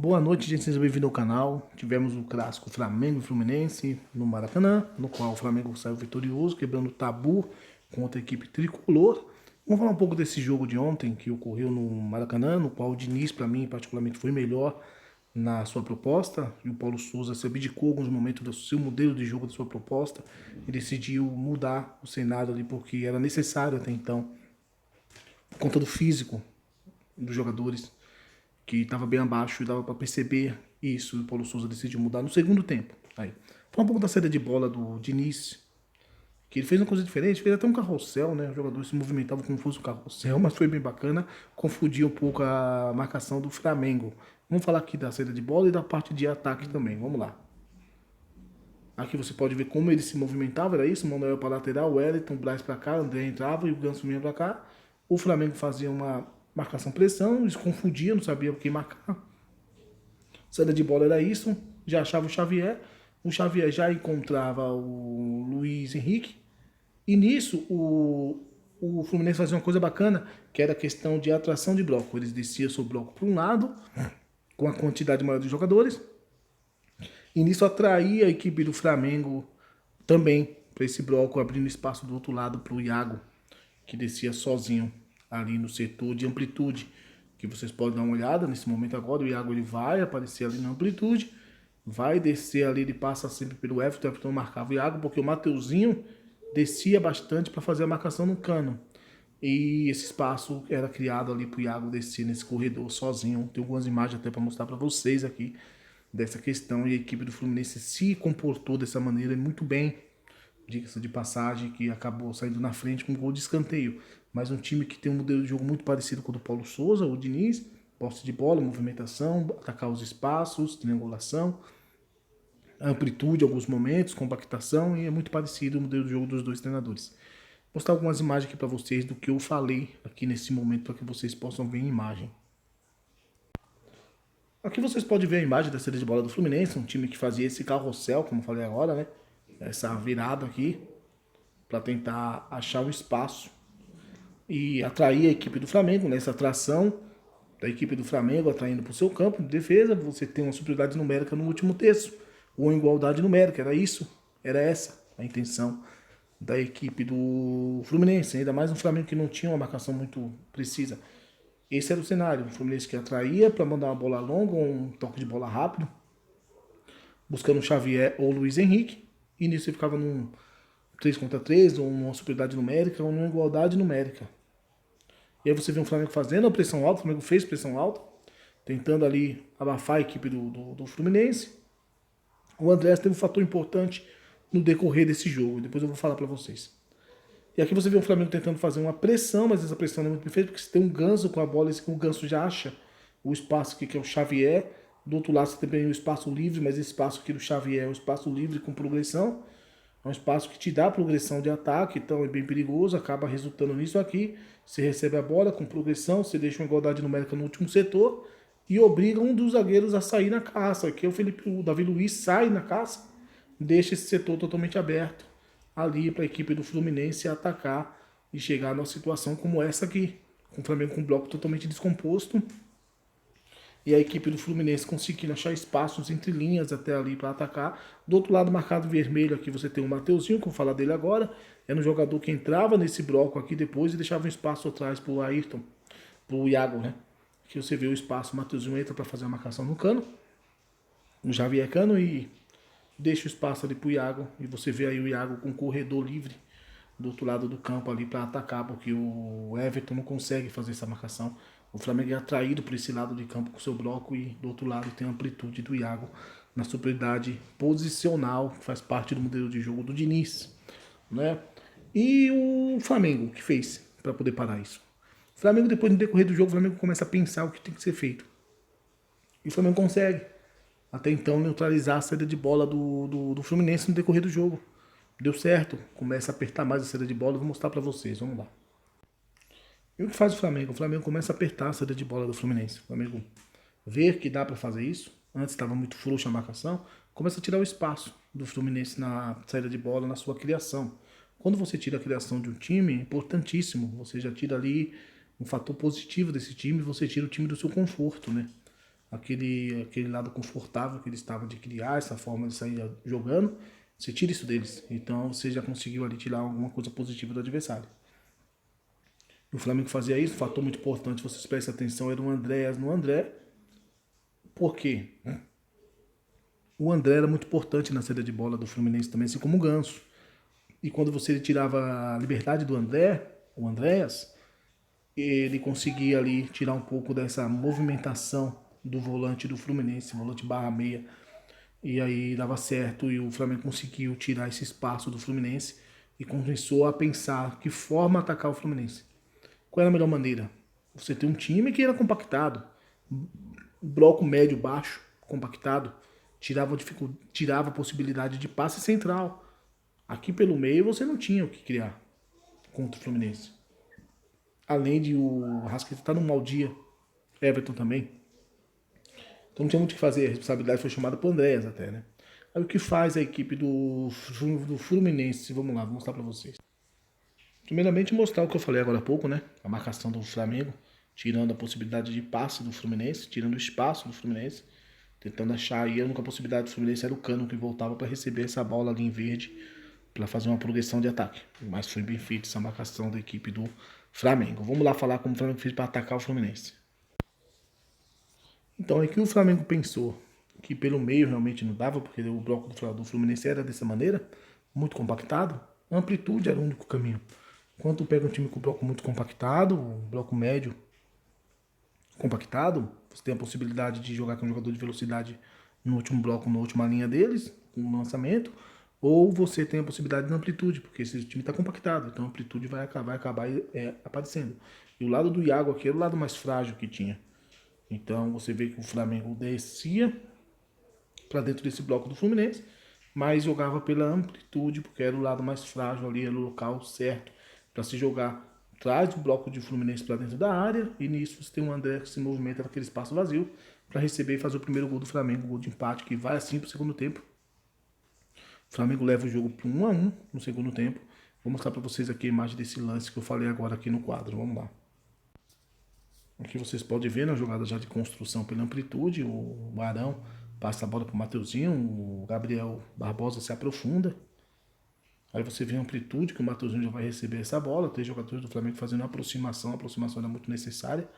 Boa noite, gente. Seja bem-vindo ao canal. Tivemos o clássico Flamengo e Fluminense no Maracanã, no qual o Flamengo saiu vitorioso, quebrando o tabu contra a equipe tricolor. Vamos falar um pouco desse jogo de ontem que ocorreu no Maracanã, no qual o Diniz, para mim, particularmente, foi melhor na sua proposta, e o Paulo Souza se abdicou alguns momentos do seu modelo de jogo, da sua proposta, e decidiu mudar o cenário ali porque era necessário até então, por conta do físico dos jogadores, que estava bem abaixo e dava para perceber isso. O Paulo Souza decidiu mudar no segundo tempo. Aí, foi um pouco da saída de bola do Diniz, que ele fez uma coisa diferente, fez até um carrossel, né? O jogador se movimentava como se fosse um carrossel, mas foi bem bacana, confundia um pouco a marcação do Flamengo. Vamos falar aqui da saída de bola e da parte de ataque também, vamos lá. Aqui você pode ver como ele se movimentava, era isso, Manuel para lateral, Wellington, Braz para cá, André entrava e o Ganso vinha para cá. O Flamengo fazia uma marcação-pressão, eles confundiam, não sabia o que marcar. Saída de bola era isso, já achava o Xavier já encontrava o Luiz Henrique, e nisso o Fluminense fazia uma coisa bacana, que era a questão de atração de bloco. Eles desciam seu bloco para um lado, com a quantidade maior de jogadores, e nisso atraía a equipe do Flamengo também para esse bloco, abrindo espaço do outro lado para o Iago, que descia sozinho ali no setor de amplitude, que vocês podem dar uma olhada nesse momento agora. O Iago ele vai aparecer ali na amplitude, vai descer ali, ele passa sempre pelo Everton. O Everton marcava o Iago, porque o Mateuzinho descia bastante para fazer a marcação no cano. E esse espaço era criado ali para o Iago descer nesse corredor sozinho. Tem algumas imagens até para mostrar para vocês aqui dessa questão. E a equipe do Fluminense se comportou dessa maneira muito bem, diga-se de passagem, que acabou saindo na frente com um gol de escanteio. Mas um time que tem um modelo de jogo muito parecido com o do Paulo Souza, o Diniz, posse de bola, movimentação, atacar os espaços, triangulação, amplitude em alguns momentos, compactação, e é muito parecido o modelo de jogo dos dois treinadores. Vou mostrar algumas imagens aqui para vocês do que eu falei aqui nesse momento, para que vocês possam ver em imagem. Aqui vocês podem ver a imagem da saída de bola do Fluminense, um time que fazia esse carrossel, como eu falei agora, né? Essa virada aqui, para tentar achar o espaço e atrair a equipe do Flamengo. Nessa atração da equipe do Flamengo, atraindo para o seu campo de defesa, você tem uma superioridade numérica no último terço, ou igualdade numérica. Era isso, era essa a intenção da equipe do Fluminense, ainda mais um Flamengo que não tinha uma marcação muito precisa. Esse era o cenário, o Fluminense que atraía para mandar uma bola longa, ou um toque de bola rápido, buscando o Xavier ou o Luiz Henrique, e nisso você ficava num 3 contra 3, ou numa superioridade numérica, ou numa igualdade numérica. E aí você vê o Flamengo fazendo a pressão alta, o Flamengo fez pressão alta, tentando ali abafar a equipe do Fluminense. O André teve um fator importante no decorrer desse jogo, depois eu vou falar para vocês. E aqui você vê o Flamengo tentando fazer uma pressão, mas essa pressão não é muito perfeita, porque você tem um Ganso com a bola, o Ganso já acha o espaço aqui, que é o Xavier. Do outro lado você tem o espaço livre, mas esse espaço aqui do Xavier é um espaço livre com progressão. É um espaço que te dá progressão de ataque, então é bem perigoso, acaba resultando nisso aqui. Você recebe a bola com progressão, você deixa uma igualdade numérica no último setor e obriga um dos zagueiros a sair na caça. Aqui é o Davi Luiz sai na caça, deixa esse setor totalmente aberto ali para a equipe do Fluminense atacar e chegar numa situação como essa aqui, com o Flamengo com um bloco totalmente descomposto e a equipe do Fluminense conseguindo achar espaços entre linhas até ali para atacar. Do outro lado, marcado vermelho, aqui você tem o Mateuzinho, que eu vou falar dele agora. Era um jogador que entrava nesse bloco aqui depois e deixava um espaço atrás para o Ayrton, para o Iago, né? Aqui você vê o espaço, o Mateuzinho entra para fazer a marcação no cano, no Javier Cano, e deixa o espaço ali para o Iago. E você vê aí o Iago com o corredor livre do outro lado do campo ali para atacar, porque o Everton não consegue fazer essa marcação. O Flamengo é atraído por esse lado de campo com seu bloco, e do outro lado tem a amplitude do Iago na superioridade posicional, que faz parte do modelo de jogo do Diniz, né? E o Flamengo, o que fez para poder parar isso? O Flamengo, depois no decorrer do jogo, o Flamengo começa a pensar o que tem que ser feito. E o Flamengo consegue, até então, neutralizar a saída de bola do Fluminense no decorrer do jogo. Deu certo, começa a apertar mais a saída de bola, eu vou mostrar para vocês, vamos lá. E o que faz o Flamengo? O Flamengo começa a apertar a saída de bola do Fluminense. O Flamengo vê que dá para fazer isso. Antes estava muito frouxa a marcação. Começa a tirar o espaço do Fluminense na saída de bola, na sua criação. Quando você tira a criação de um time, é importantíssimo. Você já tira ali um fator positivo desse time, você tira o time do seu conforto, né? aquele lado confortável que eles estavam de criar, essa forma de sair jogando, você tira isso deles. Então você já conseguiu ali tirar alguma coisa positiva do adversário. O Flamengo fazia isso, um fator muito importante, vocês prestem atenção, era o Andréas no André. Por quê? O André era muito importante na saída de bola do Fluminense também, assim como o Ganso. E quando você tirava a liberdade do André, o Andréas, ele conseguia ali tirar um pouco dessa movimentação do volante do Fluminense, volante barra meia. E aí dava certo e o Flamengo conseguiu tirar esse espaço do Fluminense e começou a pensar que forma atacar o Fluminense. Qual era a melhor maneira? Você ter um time que era compactado, bloco médio baixo, compactado, tirava a possibilidade de passe central. Aqui pelo meio você não tinha o que criar contra o Fluminense. Além de o Rascaeta estar num mau dia, Everton também. Então não tinha muito o que fazer, a responsabilidade foi chamada para o Andréas até, né? Aí o que faz a equipe do Fluminense? Vamos lá, vou mostrar para vocês. Primeiramente mostrar o que eu falei agora há pouco, né? A marcação do Flamengo, tirando a possibilidade de passe do Fluminense, tirando o espaço do Fluminense, tentando achar aí a única possibilidade do Fluminense era o Cano que voltava para receber essa bola ali em verde para fazer uma progressão de ataque. Mas foi bem feita essa marcação da equipe do Flamengo. Vamos lá falar como o Flamengo fez para atacar o Fluminense. Então é que o Flamengo pensou que pelo meio realmente não dava, porque o bloco do Fluminense era dessa maneira, muito compactado. A amplitude era o único caminho. Quando tu pega um time com bloco muito compactado, um bloco médio compactado, você tem a possibilidade de jogar com um jogador de velocidade no último bloco, na última linha deles, no lançamento, ou você tem a possibilidade de amplitude, porque esse time está compactado, então a amplitude vai acabar aparecendo. E o lado do Iago aqui era o lado mais frágil que tinha. Então você vê que o Flamengo descia para dentro desse bloco do Fluminense, mas jogava pela amplitude, porque era o lado mais frágil ali, era o local certo para se jogar. Traz o bloco de Fluminense para dentro da área e nisso você tem um André que se movimenta naquele espaço vazio para receber e fazer o primeiro gol do Flamengo, o gol de empate, que vai assim para o segundo tempo. O Flamengo leva o jogo para 1-1 no segundo tempo. Vou mostrar para vocês aqui a imagem desse lance que eu falei agora aqui no quadro. Vamos lá. Aqui vocês podem ver na jogada já de construção pela amplitude, o Arão passa a bola para o Mateuzinho, o Gabriel Barbosa se aprofunda. Aí você vê a amplitude que o Mateuzinho já vai receber essa bola. Tem jogadores do Flamengo fazendo a aproximação era muito necessária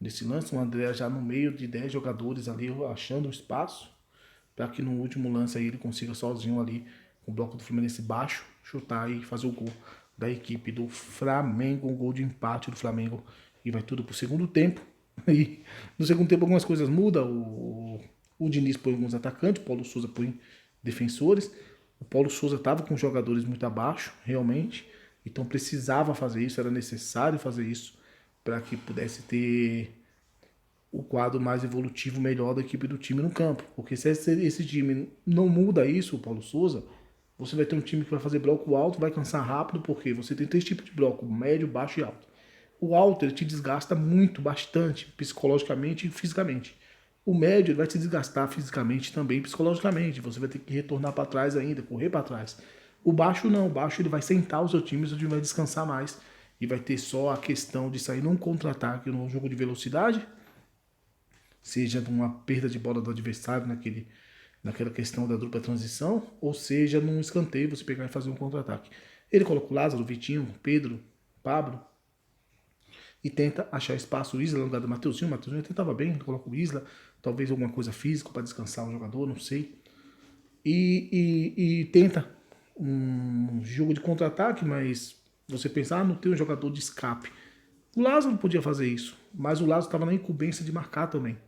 nesse lance. O André já no meio de 10 jogadores ali, achando o espaço, para que no último lance aí ele consiga sozinho ali, com o bloco do Fluminense baixo, chutar e fazer o gol da equipe do Flamengo, um gol de empate do Flamengo. E vai tudo pro segundo tempo. E no segundo tempo algumas coisas mudam. O Diniz põe alguns atacantes, o Paulo Souza põe defensores. O Paulo Souza estava com jogadores muito abaixo, realmente. Então precisava fazer isso, era necessário fazer isso para que pudesse ter o quadro mais evolutivo, melhor da equipe do time no campo. Porque se esse time não muda isso, o Paulo Souza, você vai ter um time que vai fazer bloco alto, vai cansar rápido, porque você tem 3 tipos de bloco, médio, baixo e alto. O alto ele te desgasta muito, bastante, psicologicamente e fisicamente. O médio ele vai te desgastar fisicamente também, psicologicamente. Você vai ter que retornar para trás ainda, correr para trás. O baixo não, o baixo ele vai sentar o seu time vai descansar mais. E vai ter só a questão de sair num contra-ataque, num jogo de velocidade, seja numa perda de bola do adversário naquela questão da dupla transição, ou seja num escanteio, você pegar e fazer um contra-ataque. Ele coloca o Lázaro, o Vitinho, o Pedro, o Pablo, e tenta achar espaço. O Isla no lugar do Mateuzinho. O Mateuzinho tentava bem, coloca o Isla, talvez alguma coisa física para descansar o jogador, não sei. E tenta um jogo de contra-ataque, mas você pensa, não tem um jogador de escape. O Lázaro podia fazer isso, mas o Lázaro estava na incumbência de marcar também.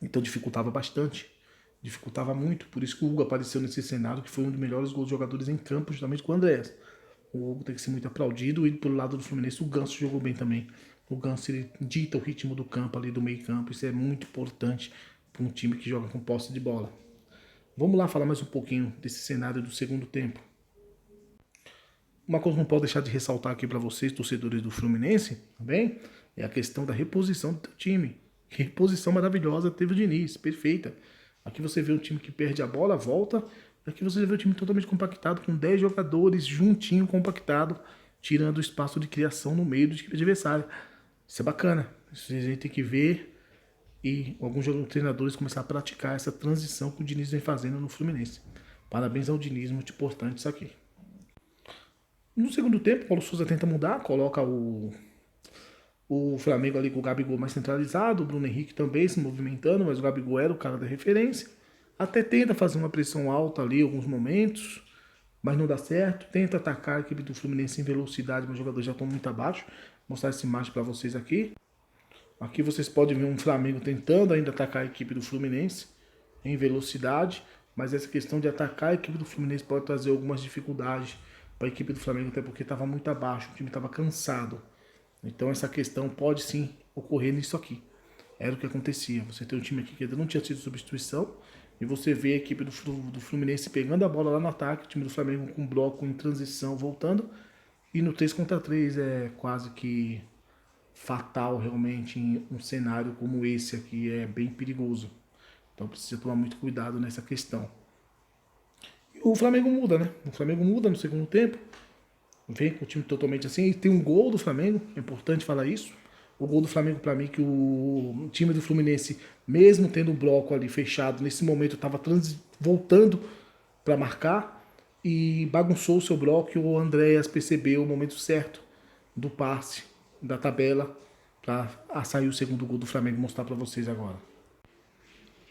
Então dificultava bastante, dificultava muito. Por isso que o Hugo apareceu nesse cenário, que foi um dos melhores gols de jogadores em campo, justamente com o Andréas. O Hugo tem que ser muito aplaudido. E pelo lado do Fluminense, o Ganso jogou bem também. O Ganso ele dita o ritmo do campo ali, do meio campo. Isso é muito importante para um time que joga com posse de bola. Vamos lá falar mais um pouquinho desse cenário do segundo tempo. Uma coisa que não pode deixar de ressaltar aqui para vocês, torcedores do Fluminense, também, é a questão da reposição do teu time. Que reposição maravilhosa teve o Diniz, perfeita. Aqui você vê um time que perde a bola, volta. Aqui você vê o time totalmente compactado, com 10 jogadores juntinho, compactado, tirando o espaço de criação no meio do time adversário. Isso é bacana. Isso a gente tem que ver e alguns treinadores começaram a praticar essa transição que o Diniz vem fazendo no Fluminense. Parabéns ao Diniz, muito importante isso aqui. No segundo tempo, o Paulo Souza tenta mudar, coloca o Flamengo ali com o Gabigol mais centralizado, o Bruno Henrique também se movimentando, mas o Gabigol era o cara da referência. Até tenta fazer uma pressão alta ali em alguns momentos, mas não dá certo. Tenta atacar a equipe do Fluminense em velocidade, mas os jogadores já estão muito abaixo. Vou mostrar essa imagem para vocês aqui. Aqui vocês podem ver um Flamengo tentando ainda atacar a equipe do Fluminense em velocidade, mas essa questão de atacar a equipe do Fluminense pode trazer algumas dificuldades para a equipe do Flamengo, até porque estava muito abaixo, o time estava cansado. Então essa questão pode sim ocorrer nisso aqui. Era o que acontecia. Você tem um time aqui que ainda não tinha tido substituição, e você vê a equipe do Fluminense pegando a bola lá no ataque, o time do Flamengo com bloco em transição voltando, e no 3 contra 3 é quase que fatal realmente em um cenário como esse aqui, é bem perigoso. Então precisa tomar muito cuidado nessa questão. E o Flamengo muda, né? O Flamengo muda no segundo tempo, vem com o time totalmente assim, e tem um gol do Flamengo, é importante falar isso. O gol do Flamengo, para mim, que o time do Fluminense, mesmo tendo um bloco ali fechado, nesse momento estava voltando para marcar e bagunçou o seu bloco, e o Andréas percebeu o momento certo do passe, da tabela, para sair o segundo gol do Flamengo, mostrar para vocês agora.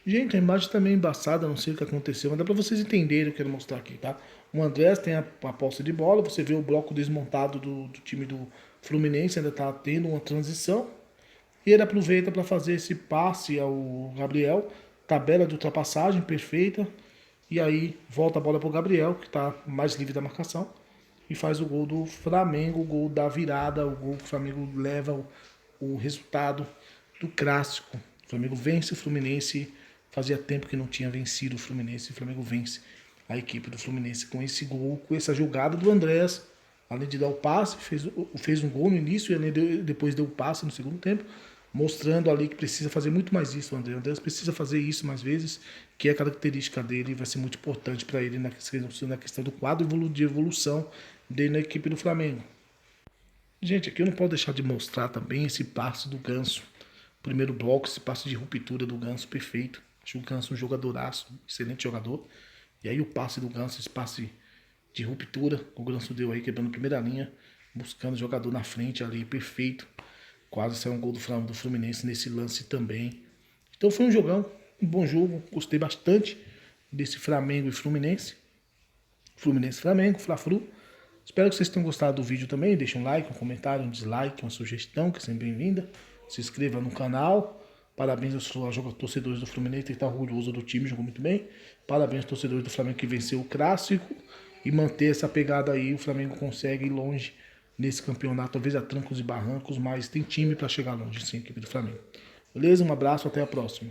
Gente, a imagem tá meio embaçada, não sei o que aconteceu, mas dá pra vocês entenderem o que eu quero mostrar aqui, tá? O Andrés tem a posse de bola, você vê o bloco desmontado do time do Fluminense, ainda tá tendo uma transição. E ele aproveita para fazer esse passe ao Gabriel, tabela de ultrapassagem perfeita. E aí volta a bola pro Gabriel, que tá mais livre da marcação. E faz o gol do Flamengo, o gol da virada, o gol que o Flamengo leva o resultado do clássico. O Flamengo vence o Fluminense. Fazia tempo que não tinha vencido o Fluminense. O Flamengo vence a equipe do Fluminense com esse gol, com essa jogada do Andrés. Além de dar o passe, fez um gol no início e depois deu o passe no segundo tempo, mostrando ali que precisa fazer muito mais isso. O Andrés precisa fazer isso mais vezes, que é a característica dele e vai ser muito importante para ele na questão do quadro de evolução dele na equipe do Flamengo. Gente, aqui eu não posso deixar de mostrar também esse passe do Ganso. Primeiro bloco, esse passe de ruptura do Ganso, perfeito. Acho o Ganso um jogadoraço, excelente jogador. E aí o passe do Ganso, esse passe de ruptura, o Ganso deu aí, quebrando a primeira linha, buscando o jogador na frente ali, perfeito. Quase saiu um gol do Fluminense nesse lance também. Então foi um jogão, um bom jogo, gostei bastante desse Flamengo e Fluminense. Fluminense-Flamengo, Fla-Flu. Espero que vocês tenham gostado do vídeo também. Deixe um like, um comentário, um dislike, uma sugestão, que é sempre bem-vinda. Se inscreva no canal. Parabéns aos torcedores do Fluminense, que está orgulhoso do time, jogou muito bem. Parabéns aos torcedores do Flamengo que venceu o Clássico. E manter essa pegada aí, o Flamengo consegue ir longe nesse campeonato, talvez a trancos e barrancos, mas tem time para chegar longe, sim, a equipe do Flamengo. Beleza? Um abraço, até a próxima.